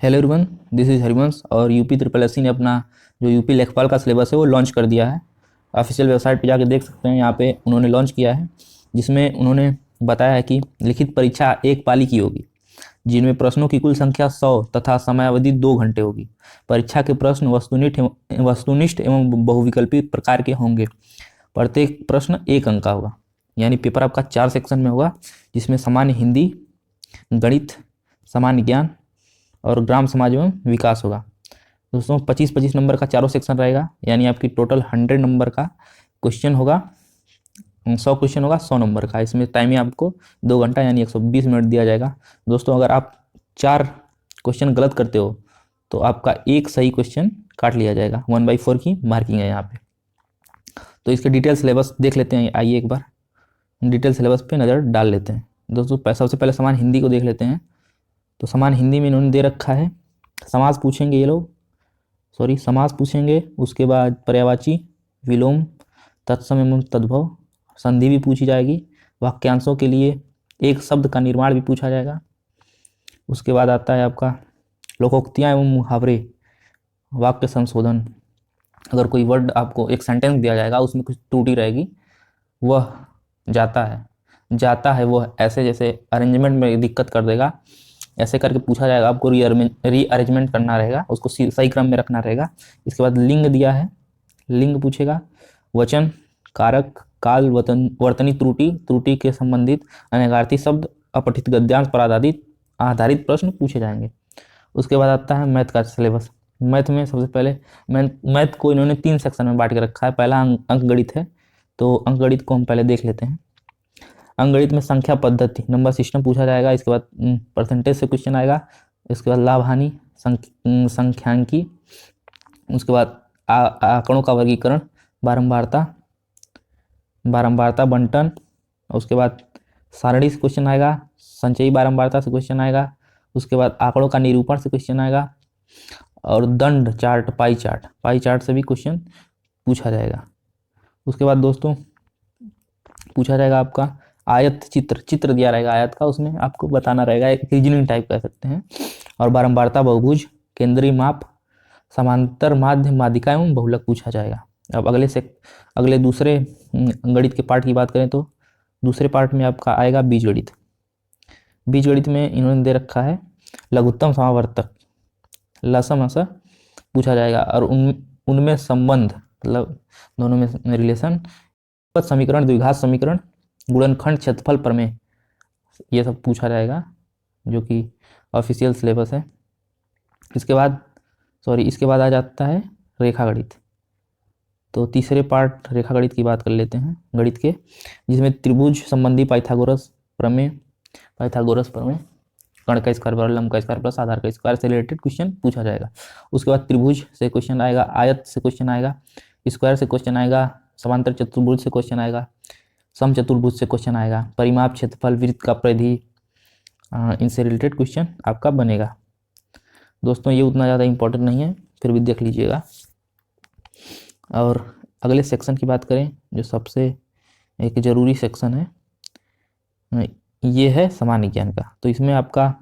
Hello everyone, this is Harivansh. और UP triple SC ने अपना जो यूपी लेखपाल का सिलेबस है वो लॉन्च कर दिया है। ऑफिशियल वेबसाइट पे जाके देख सकते हैं, यहाँ पे उन्होंने लॉन्च किया है, जिसमें उन्होंने बताया है कि लिखित परीक्षा एक पाली की होगी, जिनमें प्रश्नों की कुल संख्या 100 तथा समयावधि 2 घंटे होगी। परीक्षा के प्रश्न वस्तुनिष्ठ एवं बहुविकल्पी प्रकार के होंगे। प्रत्येक प्रश्न 1 अंक का होगा, यानी पेपर आपका 4 सेक्शन में होगा, जिसमें सामान्य हिंदी, गणित, सामान्य ज्ञान और ग्राम समाज एवं विकास होगा। दोस्तों 25-25 नंबर का चारों सेक्शन रहेगा, यानी आपकी टोटल 100 नंबर का क्वेश्चन होगा। 100 क्वेश्चन होगा 100 नंबर का। इसमें टाइमिंग आपको 2 घंटा यानी 120 मिनट दिया जाएगा। दोस्तों अगर आप 4 क्वेश्चन गलत करते हो तो आपका एक सही क्वेश्चन काट लिया जाएगा। 1/4 की मार्किंग है यहाँ पे। तो इसके डिटेल सिलेबस देख लेते हैं, आइए एक बार डिटेल सिलेबस पे नज़र डाल लेते हैं। दोस्तों सबसे पहले समान हिंदी को देख लेते हैं। तो समान हिंदी में इन्होंने दे रखा है, समास पूछेंगे ये लोग, समास पूछेंगे, उसके बाद पर्यायवाची, विलोम, तत्सम एवं तद्भव, संधि भी पूछी जाएगी। वाक्यांशों के लिए एक शब्द का निर्माण भी पूछा जाएगा। उसके बाद आता है आपका लोकोक्तियाँ एवं मुहावरे, वाक्य संशोधन। अगर कोई वर्ड आपको एक सेंटेंस दिया जाएगा, उसमें कुछ त्रुटि रहेगी, वह जाता है वह ऐसे जैसे अरेंजमेंट में दिक्कत कर देगा, ऐसे करके पूछा जाएगा। आपको रीअरेंजमेंट करना रहेगा, उसको सही क्रम में रखना रहेगा। इसके बाद लिंग दिया है, लिंग पूछेगा। वचन, कारक, काल, वर्तनी त्रुटि के संबंधित अनेकार्थी शब्द, अपठित गद्यांश पर आधारित प्रश्न पूछे जाएंगे। उसके बाद आता है मैथ का सिलेबस। मैथ में सबसे पहले मैथ को इन्होंने 3 सेक्शन में बांट के रखा है। पहला अंक गणित है, तो अंक गणित को हम पहले देख लेते हैं। अंकगणित में संख्या पद्धति, नंबर सिस्टम पूछा जाएगा। इसके बाद परसेंटेज से क्वेश्चन आएगा। इसके बाद लाभ हानि, संख्यांकी। उसके बाद आंकड़ों का वर्गीकरण, बारंबारता बंटन। उसके बाद सारणी से क्वेश्चन आएगा, संचयी बारंबारता से क्वेश्चन आएगा। उसके बाद आंकड़ों का निरूपण से क्वेश्चन आएगा, और दंड चार्ट, पाई चार्ट से भी क्वेश्चन पूछा जाएगा। उसके बाद दोस्तों पूछा जाएगा आपका आयत चित्र दिया रहेगा आयत का, उसमें आपको बताना रहेगा, एक रीजनिंग टाइप कह सकते हैं। और बारंबारता, बहुभुज, केंद्रीय माप, समांतर माध्य, माध्यिका एवं बहुलक पूछा जाएगा। अब अगले दूसरे गणित के पार्ट की बात करें तो दूसरे पार्ट में आपका आएगा बीजगणित। बीजगणित में इन्होंने दे रखा है लघुत्तम समावर्तक, लसम पूछा जाएगा, और उनमें संबंध, मतलब दोनों में रिलेशन, समीकरण, द्विघात समीकरण, गुणनखंड, क्षेत्रफल प्रमेय, ये सब पूछा जाएगा, जो कि ऑफिशियल सिलेबस है। इसके बाद आ जाता है रेखा गणित। तो तीसरे पार्ट रेखा गणित की बात कर लेते हैं गणित के, जिसमें त्रिभुज संबंधी पाइथागोरस प्रमेय, कर्ण का स्क्वायर बराबर लंब का स्क्वायर प्लस आधार का स्क्वायर से रिलेटेड क्वेश्चन पूछा जाएगा। उसके बाद त्रिभुज से क्वेश्चन आएगा, आयत से क्वेश्चन आएगा, स्क्वायर से क्वेश्चन आएगा, समांतर चतुर्भुज से क्वेश्चन आएगा, समचतुर्भुज से क्वेश्चन आएगा, परिमाप, क्षेत्रफल, वृत्त का परिधि, इनसे रिलेटेड क्वेश्चन आपका बनेगा। दोस्तों ये उतना ज़्यादा इंपॉर्टेंट नहीं है, फिर भी देख लीजिएगा। और अगले सेक्शन की बात करें, जो सबसे एक ज़रूरी सेक्शन है, ये है सामान्य ज्ञान का। तो इसमें आपका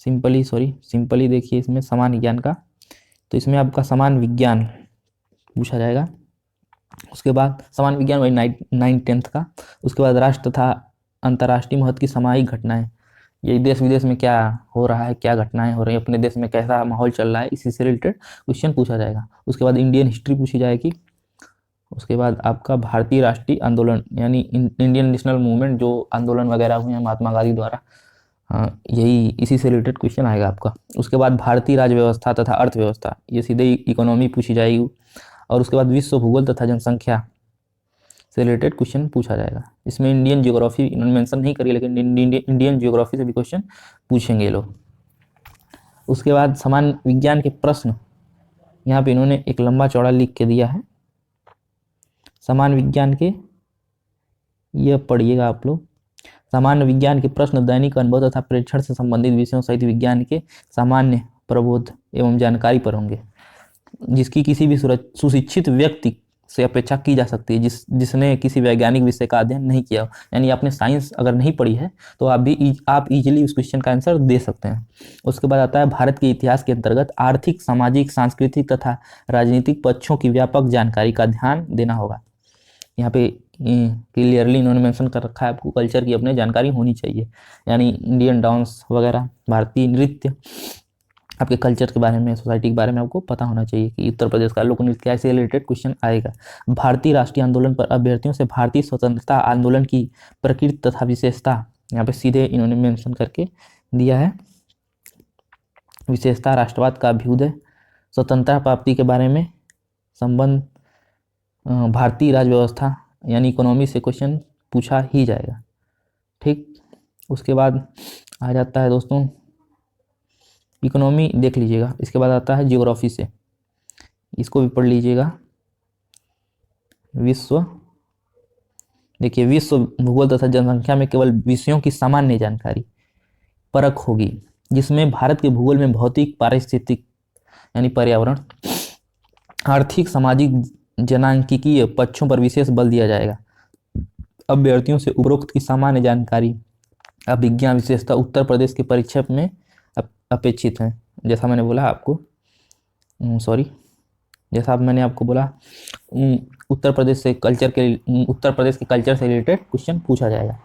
सिंपली देखिए, इसमें सामान्य ज्ञान का, तो इसमें आपका सामान्य विज्ञान पूछा जाएगा। उसके बाद सामान्य विज्ञान वही 9th-10th का। उसके बाद राष्ट्र तथा अंतर्राष्ट्रीय महत्व की सामायिक घटनाएं, ये देश विदेश में क्या हो रहा है, क्या घटनाएं हो रही हैं, अपने देश में कैसा माहौल चल रहा है, इसी से रिलेटेड क्वेश्चन पूछा जाएगा। उसके बाद इंडियन हिस्ट्री पूछी जाएगी। उसके बाद आपका भारतीय राष्ट्रीय आंदोलन, यानी इंडियन नेशनल मूवमेंट, जो आंदोलन वगैरह हुए हैं महात्मा गांधी द्वारा, यही इसी से रिलेटेड क्वेश्चन आएगा आपका। उसके बाद भारतीय राज्य व्यवस्था तथा अर्थव्यवस्था, ये सीधे इकोनॉमी पूछी जाएगी। और उसके बाद विश्व भूगोल तथा जनसंख्या से रिलेटेड क्वेश्चन पूछा जाएगा। इसमें इंडियन ज्योग्राफी इन्होंने मेंशन नहीं करी, लेकिन इंडियन ज्योग्राफी से भी क्वेश्चन पूछेंगे ये लोग। उसके बाद सामान्य विज्ञान के प्रश्न, यहाँ पे इन्होंने एक लंबा चौड़ा लिख के दिया है। सामान्य विज्ञान के, यह पढ़िएगा आप लोग, सामान्य विज्ञान के प्रश्न दैनिक अनुभव तथा प्रेक्षण से संबंधित विषयों सहित विज्ञान के सामान्य प्रबोध एवं जानकारी पर होंगे, जिसकी किसी भी सुशिक्षित व्यक्ति से अपेक्षा की जा सकती है जिसने किसी वैज्ञानिक विषय का अध्ययन नहीं किया हो। यानी आपने साइंस अगर नहीं पढ़ी है तो आप इजीली उस क्वेश्चन का आंसर दे सकते हैं। उसके बाद आता है भारत के इतिहास के अंतर्गत आर्थिक, सामाजिक, सांस्कृतिक तथा राजनीतिक पक्षों की व्यापक जानकारी का ध्यान देना होगा। यहाँ पे क्लियरली इन्होंने मेंशन कर रखा है आपको कल्चर की अपने जानकारी होनी चाहिए, यानी इंडियन डांस वगैरह, भारतीय नृत्य, आपके कल्चर के बारे में, सोसाइटी के बारे में आपको पता होना चाहिए कि उत्तर प्रदेश का लोक नृत्य से रिलेटेड क्वेश्चन आएगा। भारतीय राष्ट्रीय आंदोलन पर अभ्यर्थियों से भारतीय स्वतंत्रता आंदोलन की प्रकृति तथा विशेषता, यहाँ पे सीधे इन्होंने मेंशन करके दिया है। विशेषता, राष्ट्रवाद का अभ्युदय, स्वतंत्रता प्राप्ति के बारे में, संबंध, भारतीय राज्य व्यवस्था यानी इकोनॉमी से क्वेश्चन पूछा ही जाएगा। ठीक, उसके बाद आ जाता है दोस्तों इकोनॉमी, देख लीजिएगा। इसके बाद आता है ज्योग्राफी से, इसको भी पढ़ लीजिएगा। विश्व, देखिए विश्व भूगोल तथा जनसंख्या में केवल विषयों की सामान्य जानकारी परख होगी, जिसमें भारत के भूगोल में भौतिक, पारिस्थितिक यानी पर्यावरण, आर्थिक, सामाजिक, जनांकीय पक्षों पर विशेष बल दिया जाएगा। अभ्यर्थियों से उपरोक्त की सामान्य जानकारी अभिज्ञान विशेषता उत्तर प्रदेश के परीक्षा में अपेक्षित है। जैसा मैंने बोला आपको, जैसा मैंने आपको बोला, उत्तर प्रदेश के कल्चर से रिलेटेड क्वेश्चन पूछा जाएगा।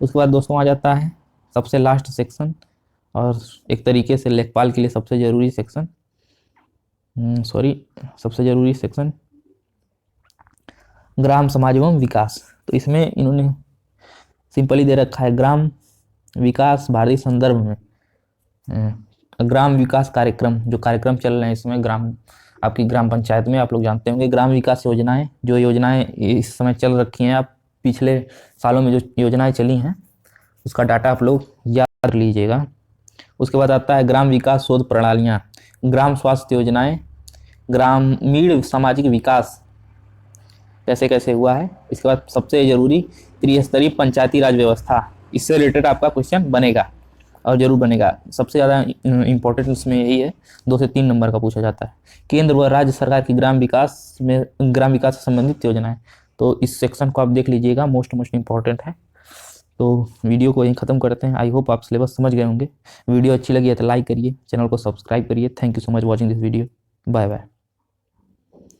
उसके बाद दोस्तों आ जाता है सबसे लास्ट सेक्शन, और एक तरीके से लेखपाल के लिए सबसे ज़रूरी सेक्शन, ग्राम, समाज एवं विकास। तो इसमें इन्होंने सिंपली दे रखा है ग्राम विकास भारतीय संदर्भ में, ग्राम विकास कार्यक्रम, जो कार्यक्रम चल रहे हैं इसमें आपकी ग्राम पंचायत में, आप लोग जानते होंगे ग्राम विकास योजनाएं, जो योजनाएं इस समय चल रखी हैं, आप पिछले सालों में जो योजनाएं चली हैं उसका डाटा आप लोग याद कर लीजिएगा। उसके बाद आता है ग्राम विकास शोध प्रणालियाँ, ग्राम स्वास्थ्य योजनाएं, ग्रामीण सामाजिक विकास कैसे कैसे हुआ है। इसके बाद सबसे जरूरी त्रिस्तरीय पंचायती राज व्यवस्था, इससे रिलेटेड आपका क्वेश्चन बनेगा और जरूर बनेगा। सबसे ज़्यादा इंपॉर्टेंट इसमें यही है, 2 से 3 नंबर का पूछा जाता है। केंद्र व राज्य सरकार की ग्राम विकास से संबंधित योजनाएं, तो इस सेक्शन को आप देख लीजिएगा, मोस्ट इंपॉर्टेंट है। तो वीडियो को यहीं ख़त्म करते हैं। आई होप आप सिलेबस समझ गए होंगे। वीडियो अच्छी लगी है तो लाइक करिए, चैनल को सब्सक्राइब करिए। Thank you so much watching this video. Bye bye.